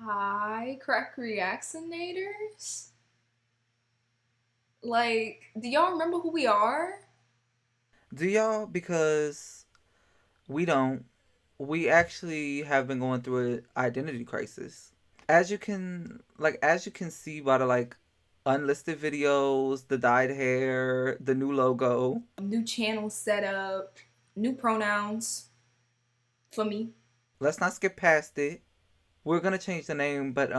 Hi, crack reactionators. Like, do y'all remember who we are? Do y'all? Because we don't. We actually have been going through an identity crisis. As you can see by the unlisted videos, the dyed hair, the new logo. New channel setup, new pronouns for me. Let's not skip past it. We're gonna change the name, but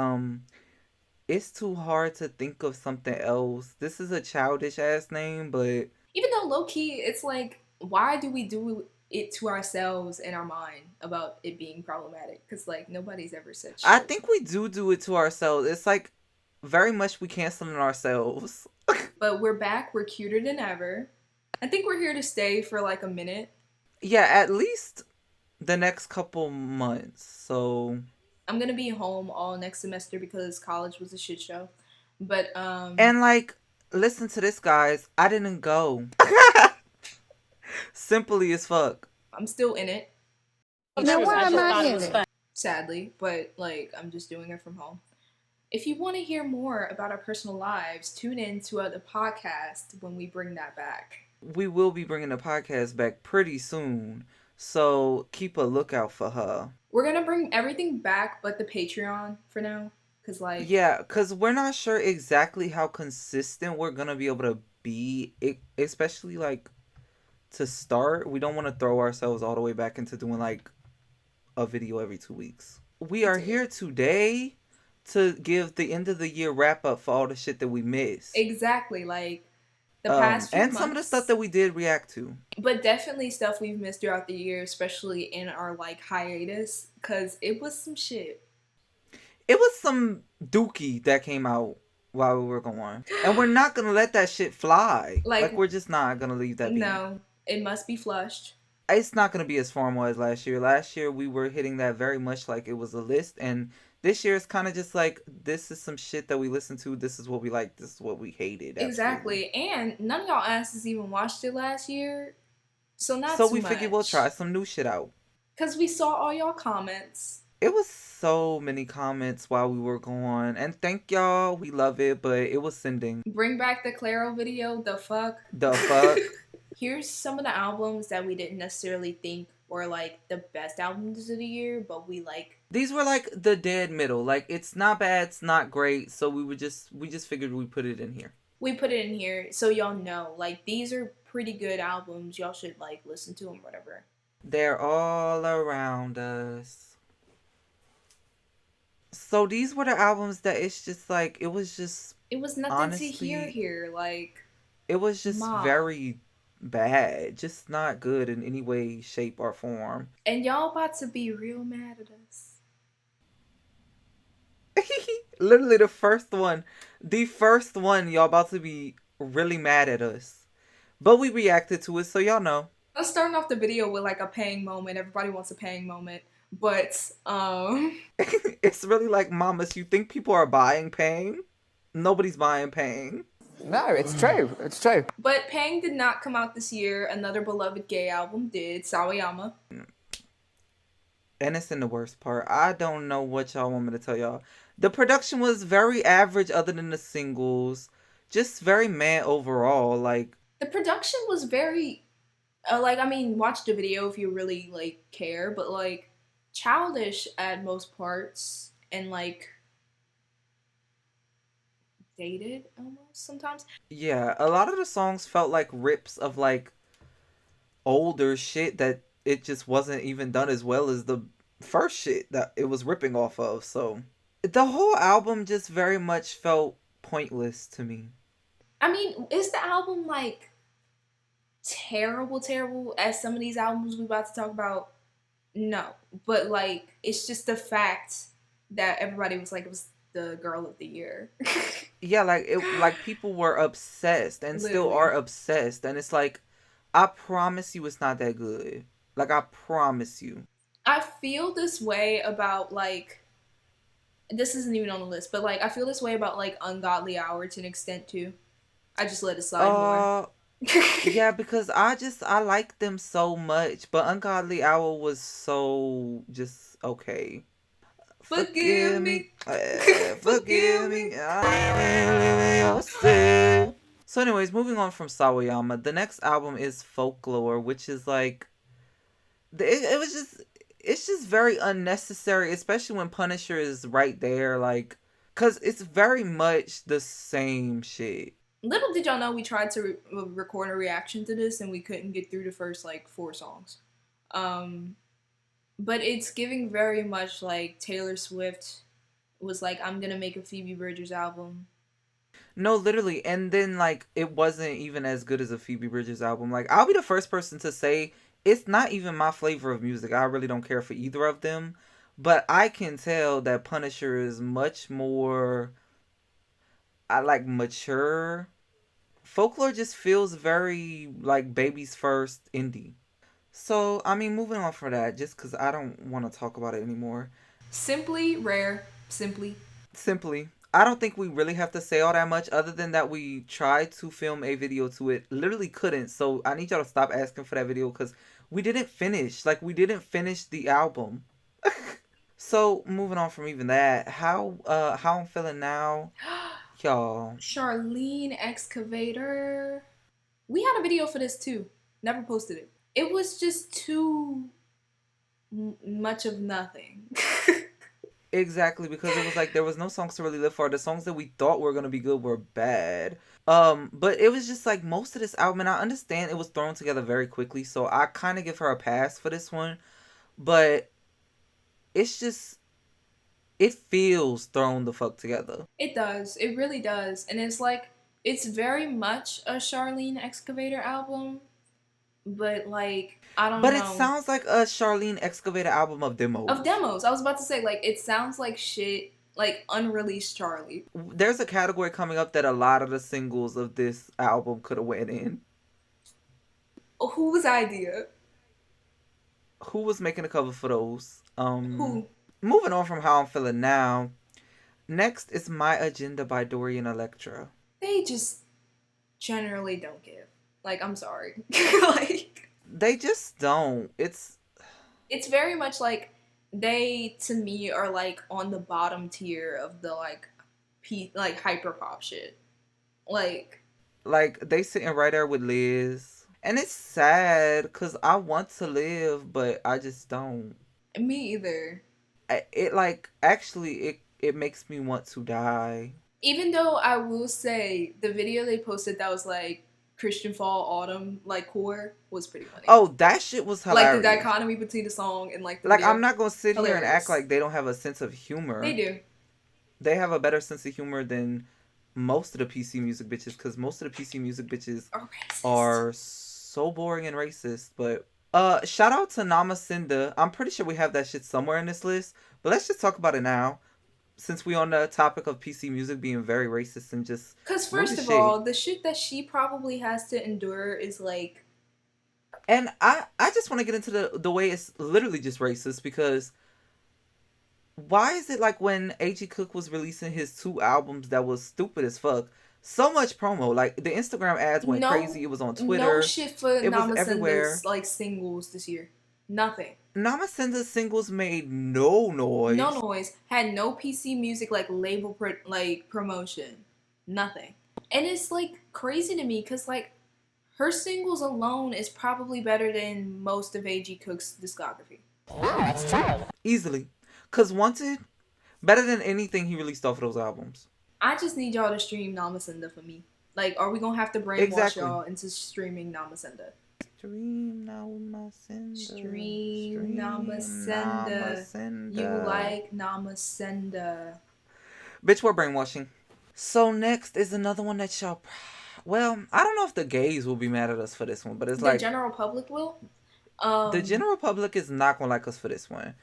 it's too hard to think of something else. This is a childish ass name, but Even though low key, it's like, why do we do it to ourselves in our mind about it being problematic? Because like nobody's ever said I shit. think we do it to ourselves. It's like very much we canceling ourselves. But we're back. We're cuter than ever. I think we're here to stay for like a minute. Yeah, at least the next couple months. So, I'm gonna be home all next semester because college was a shit show. But and listen to this, guys. I didn't go. Simply as fuck. I'm still in it. Now, why am I in it? Sadly, but like I'm just doing it from home. If you want to hear more about our personal lives, tune in to the podcast when we bring that back. We will be bringing the podcast back pretty soon. So, keep a lookout for her. We're gonna bring everything back but the Patreon for now. Cause like Yeah, because we're not sure exactly how consistent we're going to be able to be, especially to start. We don't want to throw ourselves all the way back into doing a video every 2 weeks. We are here today to give the end of the year wrap up for all the shit that we missed. exactly like the past few And some of the stuff months. that we did react to. But definitely stuff we've missed throughout the year, especially in our like hiatus, cause it was some shit. It was some dookie that came out while we were gone. And we're not gonna let that shit fly. Like We're just not gonna leave that be. no, it must be flushed. It's not gonna be as formal as last year. Last year we were hitting that very much like it was a list, and this year it's kind of just like this is some shit that we listened to. This is what we like. This is what we hated. Absolutely. Exactly. And none of y'all asses even watched it last year. So not So too we figured we'll much. try some new shit out. Cause we saw all y'all comments. It was so many comments while we were gone, and thank y'all. We love it, but it was sending. Bring back the Claro video, the fuck. The fuck. Here's some of the albums that we didn't necessarily think were like the best albums of the year, but we like These were like the dead middle. Like it's not bad, it's not great. So we just figured we put it in here. we put it in here so y'all know. Like these are pretty good albums. Y'all should like listen to them, whatever. They're all around us. So these were the albums that it's just like It was nothing to hear honestly here. Like it was just ma. very bad. Just not good in any way, shape, or form. And y'all about to be real mad at us. Literally the first one. The first one, y'all about to be really mad at us. But we reacted to it, so y'all know. I'm starting off the video with like a pang moment. Everybody wants a pang moment. But It's really like, mamas, you think people are buying pain? Nobody's buying pain. No, it's true. It's true. but Pang did not come out this year. Another beloved gay album did, Sawayama. And it's in the worst part. I don't know what y'all want me to tell y'all. The production was very average other than the singles. Just very meh overall. Like, The production was very like I mean, watch the video if you really like care, but like childish at most parts and like dated almost sometimes. yeah, a lot of the songs felt like rips of older shit that it just wasn't even done as well as the first shit that it was ripping off of. So the whole album just very much felt pointless to me. I mean, is the album like terrible as some of these albums we about to talk about? No. But like it's just the fact that everybody was like it was the girl of the year. Yeah, people were obsessed and still Literally. are obsessed, and it's like, I promise you it's not that good. Like, I promise you. I feel this way about like this isn't even on the list, but like I feel this way about like Ungodly Hour to an extent too. I just let it slide more. uh yeah, because I like them so much, but Ungodly Hour was so just okay. Forgive me. Forgive me. I am living your sin. So, anyways, moving on from Sawayama, the next album is Folklore, which is like it was just it's just very unnecessary, especially when Punisher is right there, like, cause it's very much the same shit. Little did y'all know we tried to record a reaction to this and we couldn't get through the first like 4 songs. Um, but it's giving very much like Taylor Swift was like, I'm gonna make a Phoebe Bridgers album. No, literally, and then like it wasn't even as good as a Phoebe Bridgers album. Like, I'll be the first person to say it's not even my flavor of music. I really don't care for either of them, but I can tell that Punisher is much more I like mature. Folklore just feels very like baby's first indie. So, I mean, moving on from that, just because I don't want to talk about it anymore. Simply rare. Simply. Simply, I don't think we really have to say all that much other than that we tried to film a video to it. Literally couldn't. So, I need y'all to stop asking for that video because we didn't finish. Like, we didn't finish the album. So, moving on from even that, how I'm feeling now, y'all. Charlene Excavator. We had a video for this too. Never posted it. It was just too much of nothing. Exactly, because it was like there was no songs to really live for. The songs that we thought were gonna be good were bad. But it was just like most of this album, and I understand it was thrown together very quickly, so I kind of give her a pass for this one. But it's just it feels thrown the fuck together. It does. It really does. And it's like it's very much a Charlene Excavator album, but like I don't But it know. sounds like a Charlene Excavator album of demos. Of demos. I was about to say like it sounds like shit, like unreleased Charlie. There's a category coming up that a lot of the singles of this album could have went in. Whose idea? Who was making the cover for those? Who? Moving on from how I'm feeling now. Next is My Agenda by Dorian Electra. They just generally don't give. Like I'm sorry. Like they just don't. It's very much like they to me are like on the bottom tier of the like like hyper pop shit. Like they sitting right there with Liz. And it's sad because I want to live, but I just don't. Me either. It like actually it makes me want to die. Even though I will say the video they posted that was like Christian Fall Autumn like core was pretty funny. Oh, that shit was hilarious. Like the dichotomy between the song and like the like video. I'm not gonna sit here and act like they don't have a sense of humor. They do. They have a better sense of humor than most of the PC music bitches, because most of the PC music bitches are so boring and racist. But shout out to Namacinda. I'm pretty sure we have that shit somewhere in this list, but let's just talk about it now, since we on the topic of PC music being very racist and just because first of all, the shit that she probably has to endure is like, and I just want to get into the way it's literally just racist, because why is it like when A.G. Cook was releasing his 2 albums that was stupid as fuck, so much promo, like the Instagram ads went crazy, it was on Twitter, no shit for it was everywhere, like singles this year, nothing. Namacinda's singles made no noise, had no PC music like label like promotion, nothing. And it's like crazy to me because like her singles alone is probably better than most of A.G. Cook's discography. Oh, that's true. Easily. Cause Wanted, better than anything he released off of those albums. I just need y'all to stream Namacinda for me. Like, are we gonna have to brainwash y'all into streaming Namacinda? Stream Namacinda. Stream Namacinda. You like Namacinda. Bitch, we're brainwashing. So next is another one that y'all... Well, I don't know if the gays will be mad at us for this one, but it's like... The general public will? The general public is not gonna like us for this one.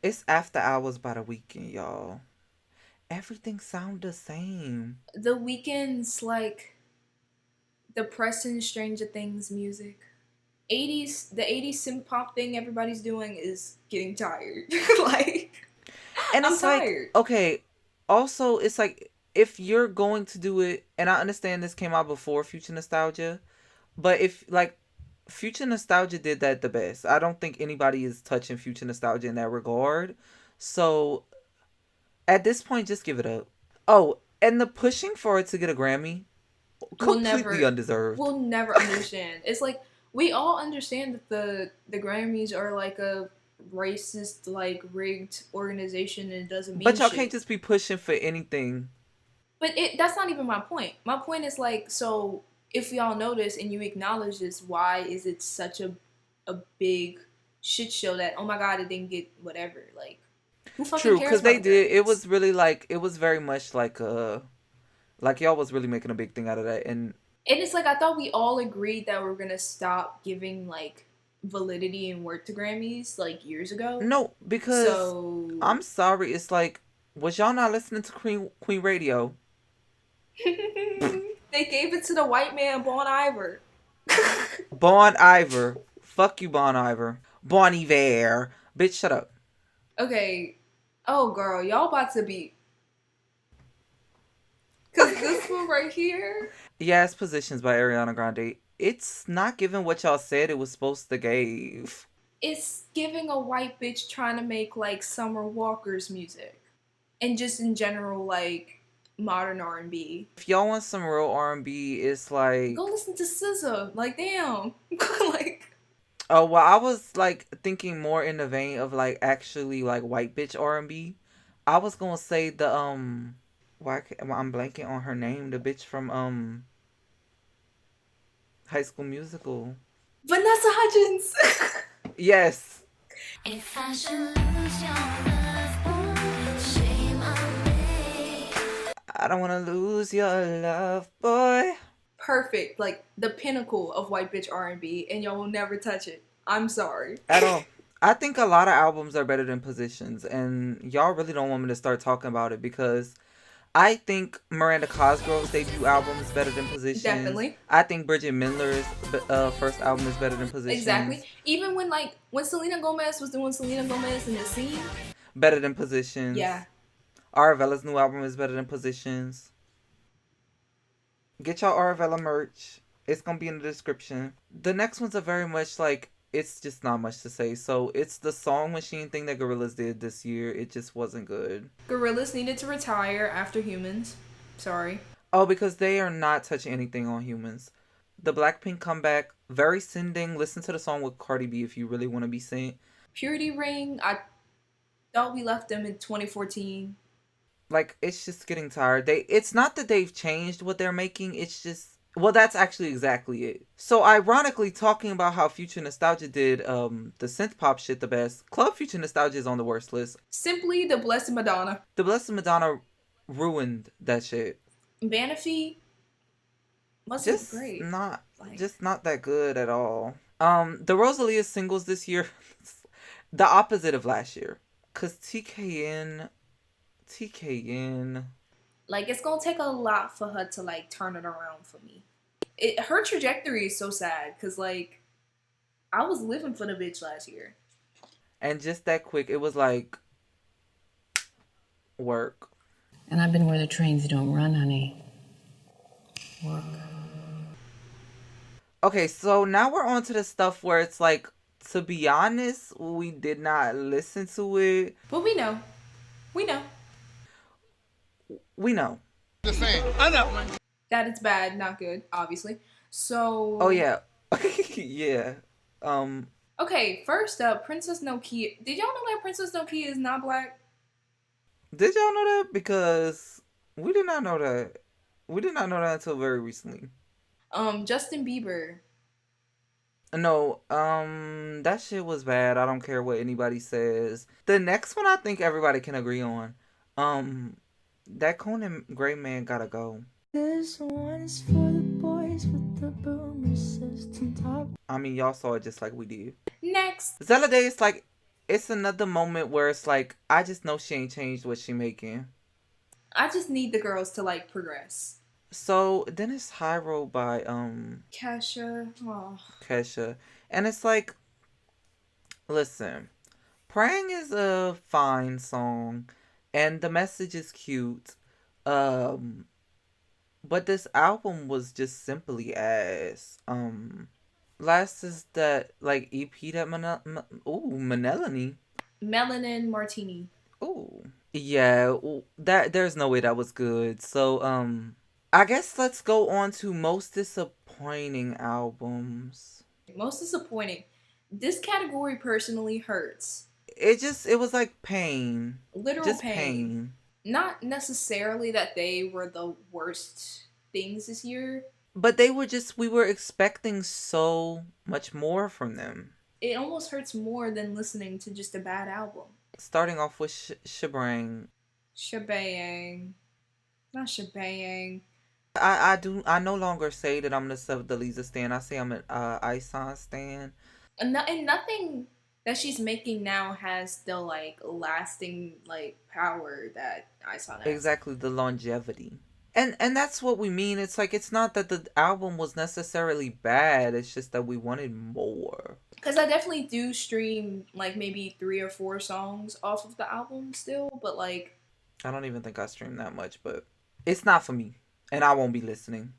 It's After Hours by The Weeknd, y'all. Everything sound the same. The Weeknd's like depressing Stranger Things music. The 80s synth pop thing everybody's doing is getting tired. Like, and I'm it's tired. Like, okay, also, it's like, if you're going to do it, and I understand this came out before Future Nostalgia, but if, like, Future Nostalgia did that the best. I don't think anybody is touching Future Nostalgia in that regard. So At this point, just give it up. Oh, and the pushing for it to get a Grammy, We'll completely never, undeserved. we'll never understand. It's like we all understand that the Grammys are like a racist, like rigged organization, and it doesn't mean But y'all can't shit. just be pushing for anything. But that's not even my point. My point is like, so if y'all notice and you acknowledge this, why is it such a big shit show that, oh my god, it didn't get whatever? Like, who fucking True, cares because about they the did. It Grammys? was really like, it was very much like y'all was really making a big thing out of that. And And it's like I thought we all agreed that we're gonna stop giving like validity and worth to Grammys like years ago. no, because So I'm sorry, it's like, was y'all not listening to Queen Radio? they gave it to the white man, Bon Iver. Bon Iver. Fuck you, Bon Iver. Bon Iver. Bitch, shut up. Okay. Oh girl, y'all about to be, cause this one right here, Yes, Positions by Ariana Grande. It's not giving what y'all said it was supposed to give. it's giving a white bitch trying to make like Summer Walker's music. And just in general, like modern R&B. If y'all want some real R&B, it's like, Go listen to SZA. Like damn. Like oh well, I was like thinking more in the vein of like actually like white bitch R&B. I was gonna say the I'm blanking on her name, the bitch from High School Musical. Vanessa Hudgens. Yes. If I should lose your love, oh, shame on me. I don't wanna lose your love, boy. Perfect. Like the pinnacle of white bitch R&B, and y'all will never touch it. I'm sorry. At all. I think a lot of albums are better than Positions, and y'all really don't want me to start talking about it because I think Miranda Cosgrove's debut album is better than Positions. Definitely. I think Bridget Mendler's first album is better than Positions. Exactly. Even when Selena Gomez was doing Selena Gomez in the scene. Better than Positions. Yeah. Aravella's new album is better than Positions. Get y'all Aravella merch. It's gonna be in the description. The next ones are very much like, it's just not much to say. So it's the Song Machine thing that Gorillaz did this year. It just wasn't good. Gorillaz needed to retire after Humans. Sorry. Oh, because they are not touching anything on Humans. The Blackpink comeback, very sending. Listen to the song with Cardi B if you really want to be sent. Purity Ring, I thought we left them in 2014. Like, it's just getting tired. It's not that they've changed what they're making. It's just, well, that's actually exactly it. So ironically, talking about how Future Nostalgia did the synth pop shit the best, Club Future Nostalgia is on the worst list. Simply the Blessed Madonna. The Blessed Madonna ruined that shit. Banafee wasn't Just great. just not that good at all. The Rosalia singles this year, the opposite of last year. Cause TKN. Like it's gonna take a lot for her to like turn it around for me. Her trajectory is so sad because like I was living for the bitch last year. And just that quick, it was like work. And I've been where the trains don't run, honey. Work. Okay, so now we're on to the stuff where it's like, to be honest, we did not listen to it. But we know. We know. We know. Just saying. I know. That it's bad, not good, obviously. So Oh yeah. Yeah. Okay, first up, Princess Nokia. Did y'all know that Princess Nokia is not black? Did y'all know that? Because we did not know that. We did not know that until very recently. Justin Bieber. No, that shit was bad. I don't care what anybody says. The next one I think everybody can agree on. That Conan Gray man gotta go. This one's for the boys with the boomer system top. I mean, y'all saw it just like we did. Next. Zella Day is like, it's another moment where it's like, I just know she ain't changed what she making. I just need the girls to like progress. So then it's High Road by Kesha. Oh. Kesha. And it's like, listen, Praying is a fine song and the message is cute. But this album was just simply ass. Last is that like EP that Melanie. Melanin Martini. Ooh. Yeah, that there's no way that was good. So, I guess let's go on to most disappointing albums. Most disappointing. This category personally hurts. It was like pain. Literal Just pain. pain. Not necessarily that they were the worst things this year. But we were expecting so much more from them. It almost hurts more than listening to just a bad album. Starting off with Shabrang. Shebang. Not shebang. I no longer say that I'm the Sub Delisa stan. I say I'm an Ison stan. And nothing that she's making now has the like lasting like power that I saw that. Exactly, the longevity. And that's what we mean. It's like it's not that the album was necessarily bad. It's just that we wanted more. Because I definitely do stream like maybe 3 or 4 songs off of the album still, but like I don't even think I streamed that much, but it's not for me, and I won't be listening.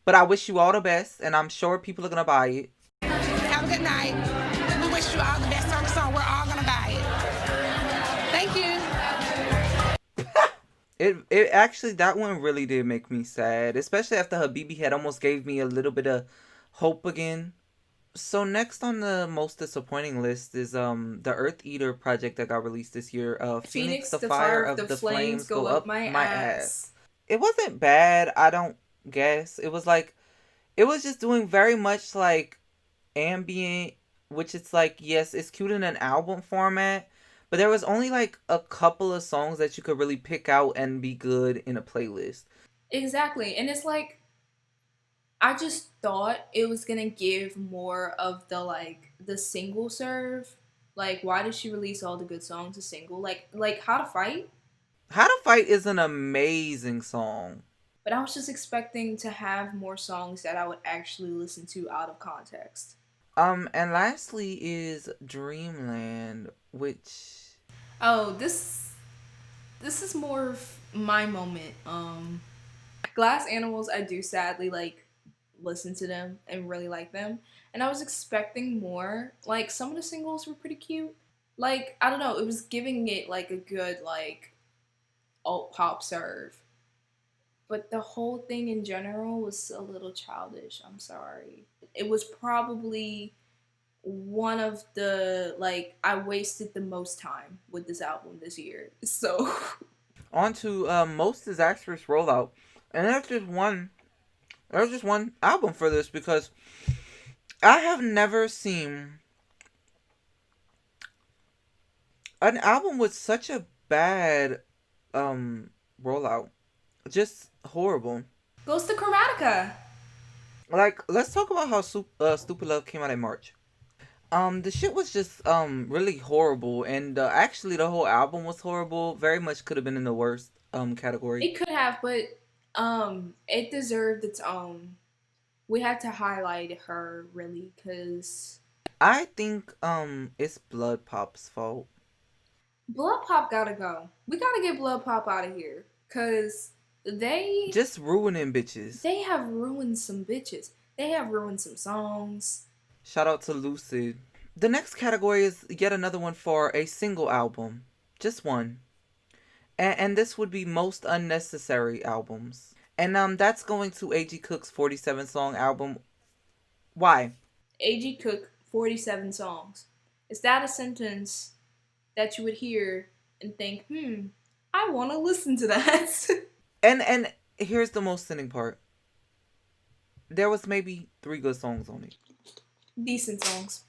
But I wish you all the best, and I'm sure people are gonna buy it. Have a good night. We wish you all the best on the song. We're all gonna buy it. Thank you. It actually, that one really did make me sad, especially after Habibi had almost gave me a little bit of hope again. So next on the most disappointing list is the Earth Eater project that got released this year. Phoenix, the fire of the flames go up my ass. It wasn't bad, I don't guess. It was just doing very much like ambient, which it's like, yes, it's cute in an album format, but there was only like a couple of songs that you could really pick out and be good in a playlist. Exactly. And it's like I just thought it was gonna give more of the like the single serve. Like why did she release all the good songs as single? Like How to Fight? How to Fight is an amazing song. But I was just expecting to have more songs that I would actually listen to out of context. And lastly is Dreamland, which Oh, this is more of my moment. Glass Animals, I do sadly like listen to them and really like them. And I was expecting more. Like some of the singles were pretty cute. Like, I don't know, it was giving it like a good like alt pop serve. But the whole thing in general was a little childish. I'm sorry. It was probably one of the like I wasted the most time with this album this year. So on to most disastrous rollout. And there's just one album for this because I have never seen an album with such a bad rollout. Just horrible. goes to Chromatica. Like, let's talk about how Stupid Love came out in March. The shit was just really horrible, and actually the whole album was horrible. Very much could have been in the worst category. It could have, but it deserved its own. We had to highlight her really because I think it's Blood Pop's fault. Blood Pop gotta go. We gotta get Blood Pop out of here because they Just ruining bitches. they have ruined some bitches. They have ruined some songs. Shout out to Lucid. The next category is yet another one for a single album. Just one. And this would be most unnecessary albums. And that's going to A.G. Cook's 47 song album. Why? A.G. Cook, 47 songs. Is that a sentence that you would hear and think, I want to listen to that? And here's the most sinning part. There was maybe 3 good songs on it. Decent songs.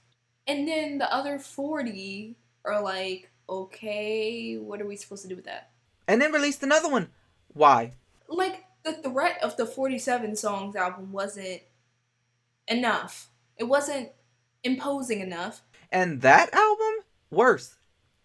And then the other 40 are like, okay, what are we supposed to do with that? And then released another one. Why? Like, the threat of the 47 songs album wasn't enough. It wasn't imposing enough. And that album? Worse.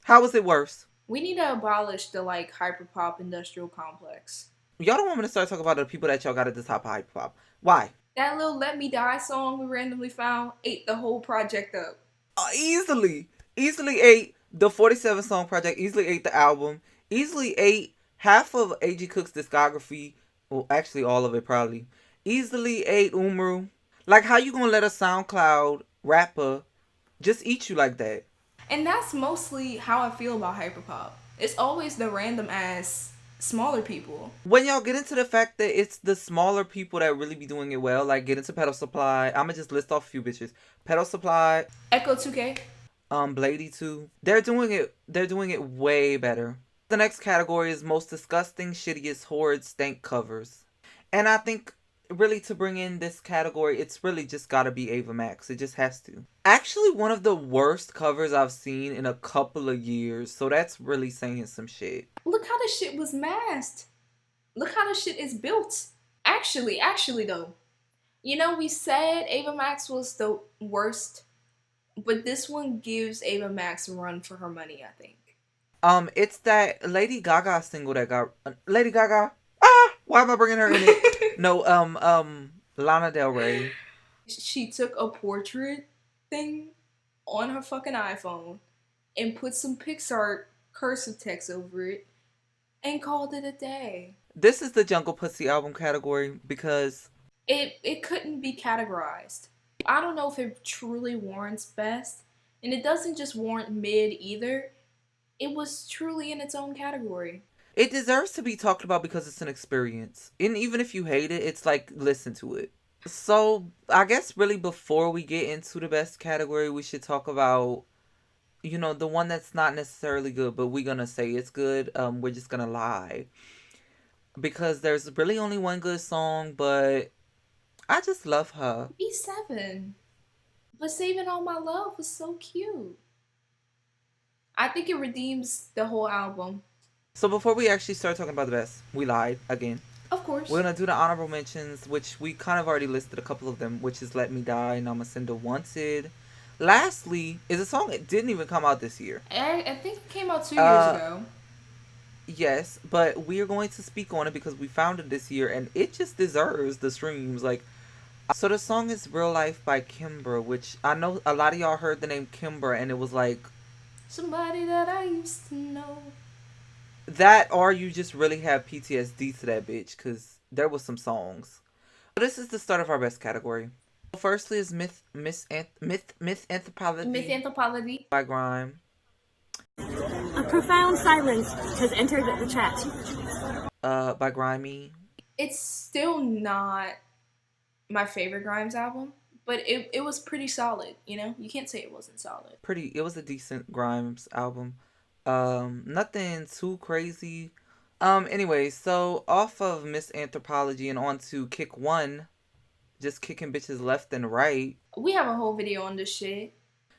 How was it worse? We need to abolish the, like, hyperpop industrial complex. Y'all don't want me to start talking about the people that y'all got at the top of hyperpop. Why? That little Let Me Die song we randomly found ate the whole project up. Easily ate the 47 song project, easily ate the album, easily ate half of A.G. Cook's discography, well, actually all of it probably, easily ate Umru. Like, how you gonna let a SoundCloud rapper just eat you like that? And that's mostly how I feel about hyperpop. It's always the random ass smaller people. When y'all get into the fact that it's the smaller people that really be doing it well, like get into Pedal Supply. I'ma just list off a few bitches. Pedal Supply, Echo 2K. Blady too. They're doing it way better. The next category is most disgusting, shittiest, horrid, stank covers. And I think really to bring in this category, it's really just gotta be Ava Max. It just has to. Actually, one of the worst covers I've seen in a couple of years. So that's really saying some shit. Look how this shit was masked. Look how this shit is built. Actually though. You know, we said Ava Max was the worst, but this one gives Ava Max a run for her money, I think. It's that Lady Gaga single that got Lady Gaga. Why am I bringing her in it? No, Lana Del Rey. She took a portrait thing on her fucking iPhone and put some Pixar cursive text over it and called it a day. This is the Jungle Pussy album category because It couldn't be categorized. I don't know if it truly warrants best, and it doesn't just warrant mid either. It was truly in its own category. it deserves to be talked about because it's an experience. And even if you hate it, it's like, listen to it. So, I guess really before we get into the best category, we should talk about, you know, the one that's not necessarily good, but we're gonna say it's good. We're just gonna lie. Because there's really only one good song, but I just love her. B7. But Saving All My Love was so cute. I think it redeems the whole album. So before we actually start talking about the best, we lied again. Of course. We're gonna do the honorable mentions, which we kind of already listed a couple of them, which is Let Me Die, Namacinda Wanted. Lastly, is a song that didn't even come out this year. I think it came out 2 years ago. Yes, but we're going to speak on it because we found it this year and it just deserves the streams. Like, so the song is Real Life by Kimbra, which I know a lot of y'all heard the name Kimbra and it was like, Somebody that I used to know. that or you just really have PTSD to that bitch because there was some songs. So this is the start of our best category. Firstly is Myth Anthropology Myth Anthropology. by Grime. A profound silence has entered the chat. By Grimey. It's still not my favorite Grimes album, but it was pretty solid, you know? You can't say it wasn't solid. It was a decent Grimes album. Nothing too crazy. Anyway, so off of Miss Anthropology and on to Kick One, just kicking bitches left and right. We have a whole video on this shit.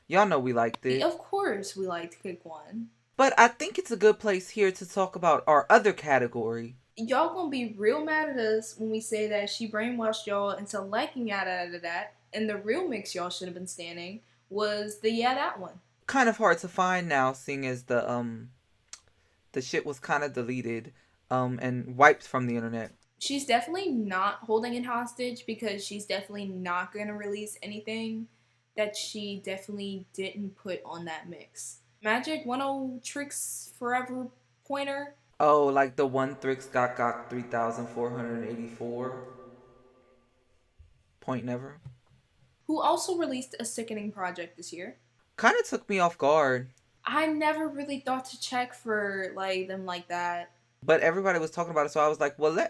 Y'all know we liked it. Of course we liked Kick One. But I think it's a good place here to talk about our other category. Y'all gonna be real mad at us when we say that she brainwashed y'all into liking yada yada that, and the real mix y'all should have been standing was the Yeah That One. Kind of hard to find now, seeing as the shit was kind of deleted and wiped from the internet. She's definitely not holding it hostage because she's definitely not gonna release anything that she definitely didn't put on that mix. Magic 10 Tricks Forever Pointer. Oh, like the one Thrix got 3,484. Point never. Who also released a sickening project this year. Kind of took me off guard. I never really thought to check for like them like that. But everybody was talking about it, so I was like, well,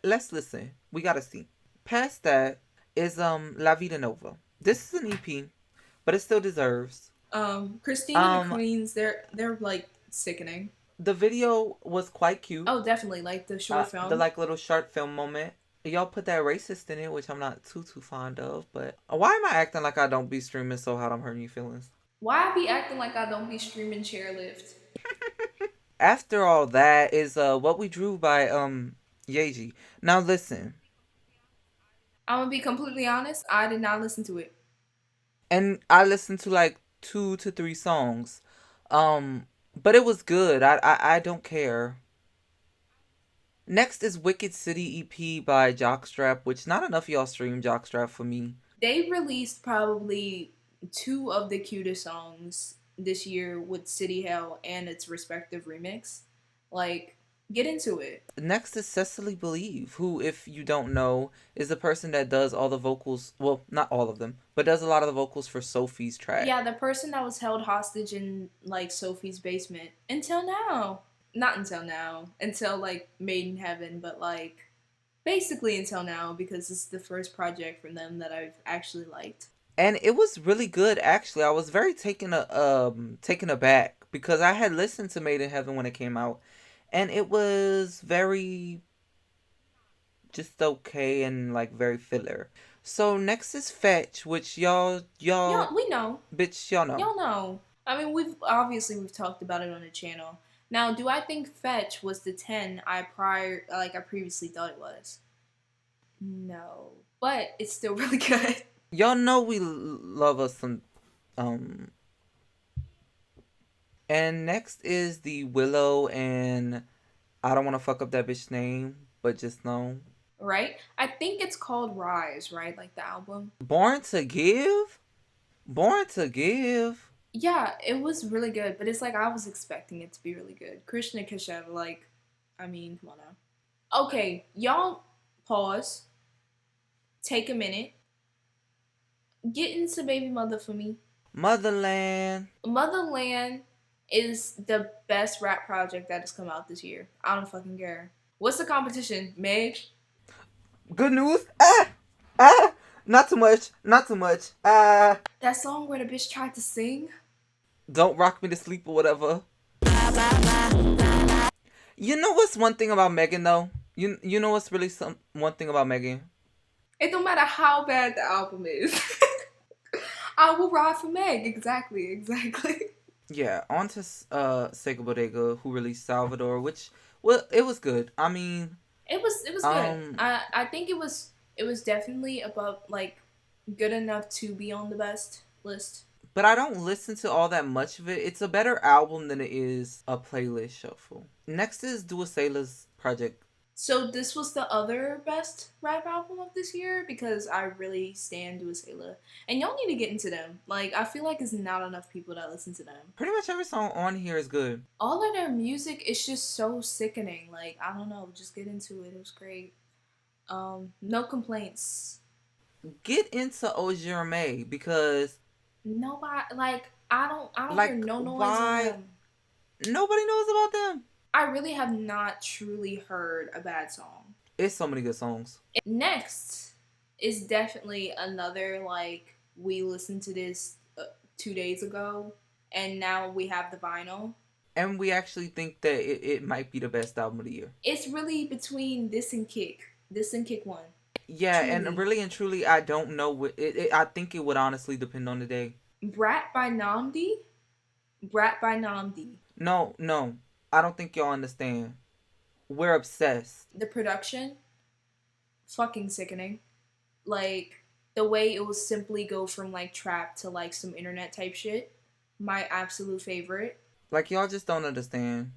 let's listen. We gotta see. Past that is La Vida Nova. This is an EP, but it still deserves. Christine and the Queens, they're like sickening. The video was quite cute. Oh, definitely, like the short film. The like little short film moment. Y'all put that racist in it, which I'm not too fond of. But why am I acting like I don't be streaming so hot I'm hurting your feelings? Why I be acting like I don't be streaming Chairlift? After all that is What We Drew by Yeji. Now listen. I'm gonna be completely honest, I did not listen to it. And I listened to like 2 to 3 songs. But it was good. I don't care. Next is Wicked City EP by Jockstrap, which not enough of y'all stream Jockstrap for me. They released probably 2 of the cutest songs this year with City Hell and its respective remix. Like, get into it. Next is Cecily Believe, who, if you don't know, is the person that does all the vocals. Well, not all of them, but does a lot of the vocals for Sophie's track. Yeah, the person that was held hostage in, like, Sophie's basement. Until now. not until now, until like Made in Heaven, but like basically until now because this is the first project from them that I've actually liked. And it was really good actually. I was very taken aback because I had listened to Made in Heaven when it came out, and it was very just okay and like very filler. So next is Fetch, which y'all We know. bitch y'all know. Y'all know. I mean, we've talked about it on the channel. Now, do I think Fetch was the 10 I previously thought it was? No. But it's still really good. Y'all know we love us some um and next is the Willow and I don't want to fuck up that bitch name, but just know. Right? I think it's called Rise, right? Like the album. Born to Give? Born to Give. Yeah, it was really good, but it's like I was expecting it to be really good. Krishna Kashev, like, I mean, come on now. Okay, y'all pause. Take a minute. Get into Baby Mother for me. Motherland. Motherland is the best rap project that has come out this year. I don't fucking care. What's the competition, Meg? Good news. Not too much. Not too much. That song where the bitch tried to sing? Don't rock me to sleep or whatever. You know what's one thing about Megan though? You know what's really one thing about Megan? It don't matter how bad the album is. I will ride for Meg. Exactly. Yeah, on to Sega Bodega, who released Salvador, which, well, it was good. I mean, It was good. I think it was definitely above, like, good enough to be on the best list. but I don't listen to all that much of it. It's a better album than it is a playlist shuffle. Next is Duasela's project. So this was the other best rap album of this year because I really stand Duasela. And y'all need to get into them. Like, I feel like there's not enough people that listen to them. Pretty much every song on here is good. All of their music is just so sickening. Like, I don't know, just get into it. It was great. No complaints. Get into Ojirame because Nobody, like, I don't like hear no noise why on them. nobody knows about them. I really have not truly heard a bad song. It's so many good songs. Next is definitely another, like, we listened to this 2 days ago, and now we have the vinyl. And we actually think that it might be the best album of the year. It's really between this and Kick. This and Kick 1. Yeah, Truly. and really and truly, I don't know what I think it would honestly depend on the day. Brat by Namdi? Brat by Namdi. No, I don't think y'all understand. We're obsessed. The production, fucking sickening. Like, the way it will simply go from, like, trap to, like, some internet type shit. My absolute favorite. Like, y'all just don't understand.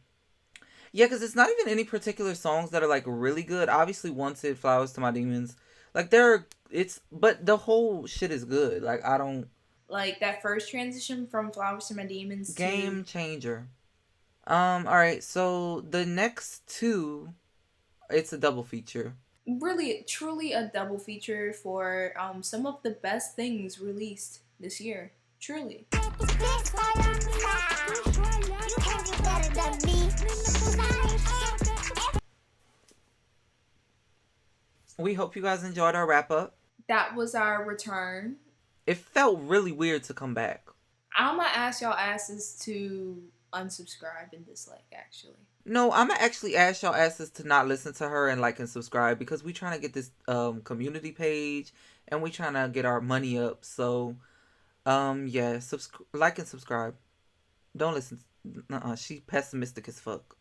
Yeah, because it's not even any particular songs that are, like, really good. Obviously, Wanted, Flowers to My Demons. Like, but the whole shit is good. Like, I don't... Like, that first transition from Flowers to My Demons Game changer. Alright, so the next two, it's a double feature. Really, truly a double feature for some of the best things released this year. Truly. We hope you guys enjoyed our wrap up. That was our return. It felt really weird to come back. I'm gonna ask y'all asses to unsubscribe and dislike, actually. No, I'm gonna actually ask y'all asses to not listen to her and like and subscribe because we trying to get this community page and we trying to get our money up. So yeah, like and subscribe. Don't listen. She pessimistic as fuck.